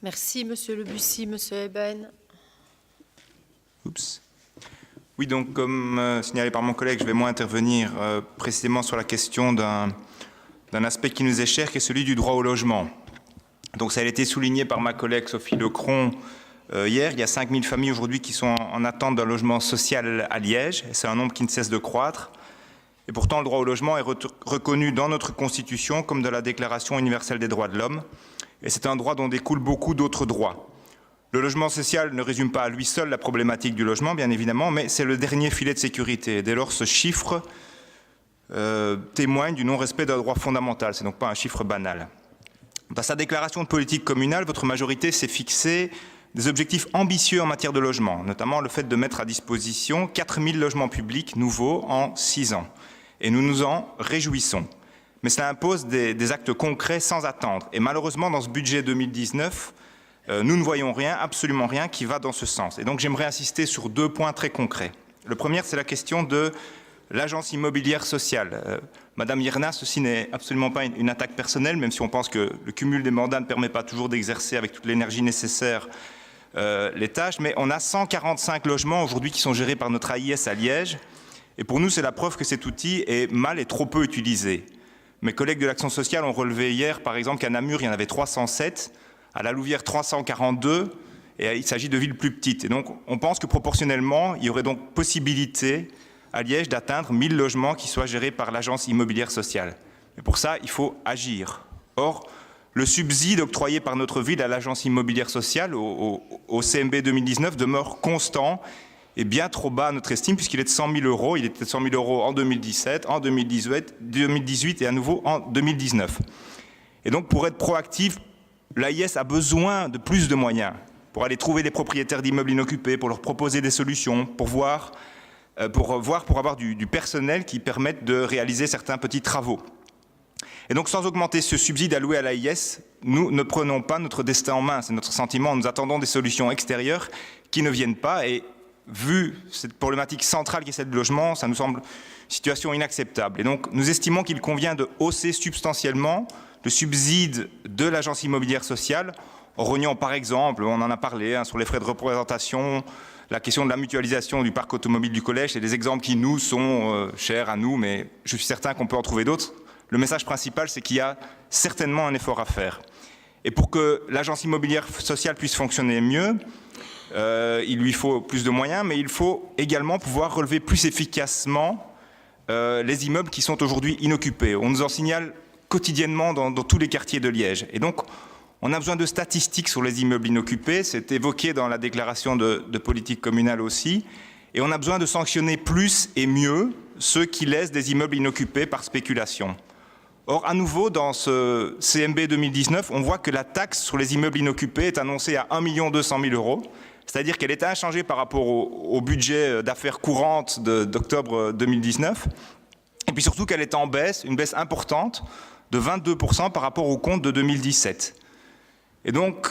Merci, Monsieur Le Bussy. Monsieur Eben. Oups. Oui, donc comme signalé par mon collègue, je vais moi intervenir précisément sur la question d'un aspect qui nous est cher, qui est celui du droit au logement. Donc ça a été souligné par ma collègue Sophie Lecron hier. Il y a 5000 familles aujourd'hui qui sont en attente d'un logement social à Liège. C'est un nombre qui ne cesse de croître. Et pourtant, le droit au logement est reconnu dans notre Constitution comme dans la Déclaration universelle des droits de l'homme. Et c'est un droit dont découlent beaucoup d'autres droits. Le logement social ne résume pas à lui seul la problématique du logement, bien évidemment, mais c'est le dernier filet de sécurité. Dès lors, ce chiffre témoigne du non-respect d'un droit fondamental. Ce n'est donc pas un chiffre banal. Dans sa déclaration de politique communale, votre majorité s'est fixé des objectifs ambitieux en matière de logement, notamment le fait de mettre à disposition 4000 logements publics nouveaux en 6 ans. Et nous nous en réjouissons. Mais cela impose des actes concrets sans attendre. Et malheureusement, dans ce budget 2019, nous ne voyons rien, absolument rien, qui va dans ce sens. Et donc j'aimerais insister sur 2 points très concrets. Le premier, c'est la question de l'agence immobilière sociale. Madame Hierna, ceci n'est absolument pas une attaque personnelle, même si on pense que le cumul des mandats ne permet pas toujours d'exercer avec toute l'énergie nécessaire les tâches. Mais on a 145 logements aujourd'hui qui sont gérés par notre AIS à Liège. Et pour nous, c'est la preuve que cet outil est mal et trop peu utilisé. Mes collègues de l'Action sociale ont relevé hier, par exemple, qu'à Namur, il y en avait 307, à la Louvière 342, et il s'agit de villes plus petites. Et donc, on pense que proportionnellement, il y aurait donc possibilité à Liège d'atteindre 1000 logements qui soient gérés par l'agence immobilière sociale. Mais pour ça, il faut agir. Or, le subside octroyé par notre ville à l'agence immobilière sociale, au CMB 2019, demeure constant et bien trop bas à notre estime, puisqu'il est de 100 000 €. Il était de 100 000 € en 2017, en 2018 et à nouveau en 2019. Et donc, pour être proactif, l'AIS a besoin de plus de moyens pour aller trouver des propriétaires d'immeubles inoccupés, pour leur proposer des solutions, pour avoir du personnel qui permette de réaliser certains petits travaux. Et donc, sans augmenter ce subside alloué à l'AIS, nous ne prenons pas notre destin en main. C'est notre sentiment. Nous attendons des solutions extérieures qui ne viennent pas. Et vu cette problématique centrale qui est celle du logement, ça nous semble une situation inacceptable. Et donc, nous estimons qu'il convient de hausser substantiellement le subside de l'agence immobilière sociale, en rognant par exemple, on en a parlé, sur les frais de représentation, la question de la mutualisation du parc automobile du collège, c'est des exemples qui nous sont chers à nous, mais je suis certain qu'on peut en trouver d'autres. Le message principal, c'est qu'il y a certainement un effort à faire. Et pour que l'agence immobilière sociale puisse fonctionner mieux, il lui faut plus de moyens, mais il faut également pouvoir relever plus efficacement les immeubles qui sont aujourd'hui inoccupés. On nous en signale quotidiennement dans tous les quartiers de Liège. Et donc, on a besoin de statistiques sur les immeubles inoccupés. C'est évoqué dans la déclaration de politique communale aussi. Et on a besoin de sanctionner plus et mieux ceux qui laissent des immeubles inoccupés par spéculation. Or, à nouveau, dans ce CMB 2019, on voit que la taxe sur les immeubles inoccupés est annoncée à 1 200 000 €. C'est-à-dire qu'elle est inchangée par rapport au budget d'affaires courantes d'octobre 2019. Et puis surtout qu'elle est en baisse, une baisse importante de 22% par rapport au compte de 2017. Et donc,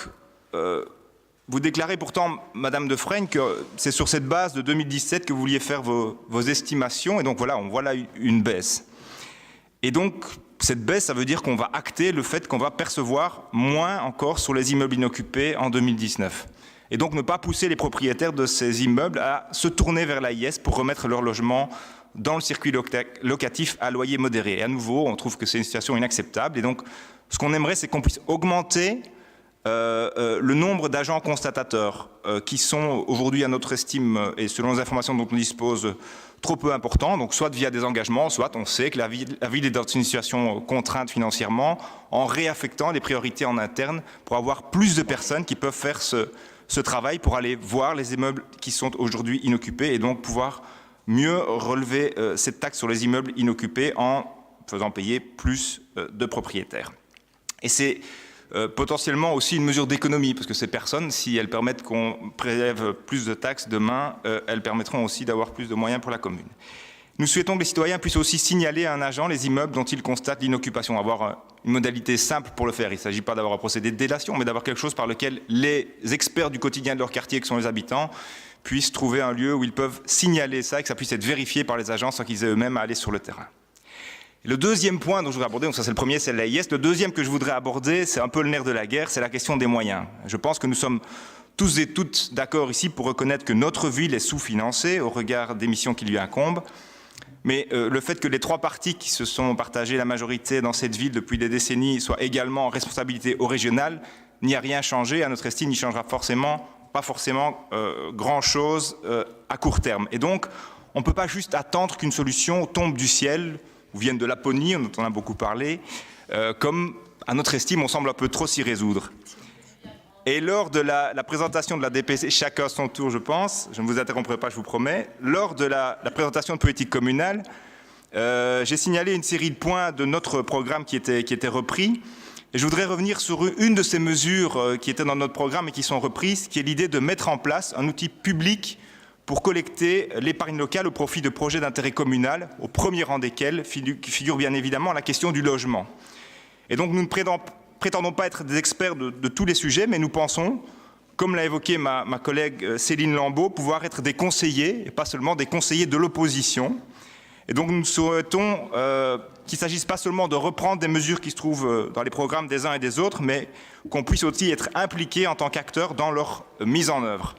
vous déclarez pourtant, Madame de Fresnes, que c'est sur cette base de 2017 que vous vouliez faire vos estimations. Et donc voilà, on voit là une baisse. Et donc, cette baisse, ça veut dire qu'on va acter le fait qu'on va percevoir moins encore sur les immeubles inoccupés en 2019. Et donc ne pas pousser les propriétaires de ces immeubles à se tourner vers l'AIS pour remettre leur logement dans le circuit locatif à loyer modéré. Et à nouveau, on trouve que c'est une situation inacceptable. Et donc, ce qu'on aimerait, c'est qu'on puisse augmenter le nombre d'agents constatateurs qui sont aujourd'hui, à notre estime et selon les informations dont on dispose, trop peu importants. Donc, soit via des engagements, soit on sait que la ville est dans une situation contrainte financièrement, en réaffectant les priorités en interne pour avoir plus de personnes qui peuvent faire ce travail pour aller voir les immeubles qui sont aujourd'hui inoccupés et donc pouvoir mieux relever cette taxe sur les immeubles inoccupés en faisant payer plus de propriétaires. Et c'est potentiellement aussi une mesure d'économie, parce que ces personnes, si elles permettent qu'on prélève plus de taxes demain, elles permettront aussi d'avoir plus de moyens pour la commune. Nous souhaitons que les citoyens puissent aussi signaler à un agent les immeubles dont ils constatent l'inoccupation, avoir une modalité simple pour le faire. Il ne s'agit pas d'avoir un procédé de délation, mais d'avoir quelque chose par lequel les experts du quotidien de leur quartier, qui sont les habitants, puissent trouver un lieu où ils peuvent signaler ça et que ça puisse être vérifié par les agents sans qu'ils aient eux-mêmes à aller sur le terrain. Et le deuxième point dont je voudrais aborder, donc ça c'est le premier, c'est l'AIS. Le deuxième que je voudrais aborder, c'est un peu le nerf de la guerre, c'est la question des moyens. Je pense que nous sommes tous et toutes d'accord ici pour reconnaître que notre ville est sous-financée au regard des missions qui lui incombent. Mais le fait que les trois partis qui se sont partagés la majorité dans cette ville depuis des décennies soient également en responsabilité au régional n'y a rien changé. À notre estime, n'y changera pas forcément grand-chose à court terme. Et donc, on ne peut pas juste attendre qu'une solution tombe du ciel ou vienne de Laponie, dont on a beaucoup parlé, comme à notre estime, on semble un peu trop s'y résoudre. Et lors de la présentation de la DPC, chacun son tour, je pense, je ne vous interromprai pas, je vous promets, lors de la présentation de politique communale, j'ai signalé une série de points de notre programme qui étaient repris. Et je voudrais revenir sur une de ces mesures qui étaient dans notre programme et qui sont reprises, qui est l'idée de mettre en place un outil public pour collecter l'épargne locale au profit de projets d'intérêt communal, au premier rang desquels figure bien évidemment la question du logement. Et donc nous ne prétendons pas être des experts de tous les sujets, mais nous pensons, comme l'a évoqué ma collègue Céline Lambeau, pouvoir être des conseillers, et pas seulement des conseillers de l'opposition. Et donc nous souhaitons qu'il ne s'agisse pas seulement de reprendre des mesures qui se trouvent dans les programmes des uns et des autres, mais qu'on puisse aussi être impliqués en tant qu'acteurs dans leur mise en œuvre.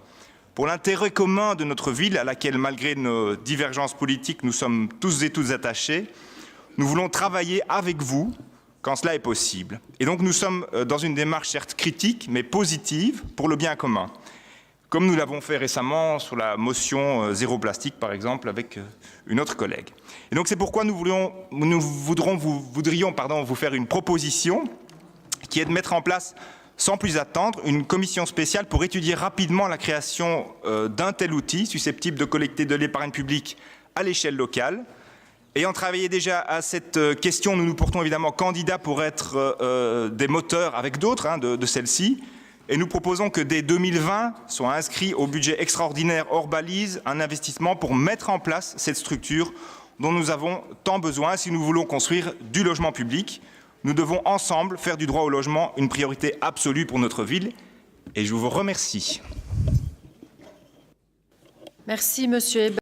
Pour l'intérêt commun de notre ville, à laquelle, malgré nos divergences politiques, nous sommes tous et toutes attachés, nous voulons travailler avec vous quand cela est possible. Et donc nous sommes dans une démarche certes critique, mais positive pour le bien commun. Comme nous l'avons fait récemment sur la motion zéro plastique, par exemple, avec une autre collègue. Et donc c'est pourquoi nous voudrions vous faire une proposition qui est de mettre en place, sans plus attendre, une commission spéciale pour étudier rapidement la création d'un tel outil susceptible de collecter de l'épargne publique à l'échelle locale. Ayant travaillé déjà à cette question, nous nous portons évidemment candidats pour être des moteurs avec d'autres de celle-ci. Et nous proposons que dès 2020 soit inscrit au budget extraordinaire hors balise un investissement pour mettre en place cette structure dont nous avons tant besoin si nous voulons construire du logement public. Nous devons ensemble faire du droit au logement une priorité absolue pour notre ville. Et je vous remercie. Merci, Monsieur Hébert.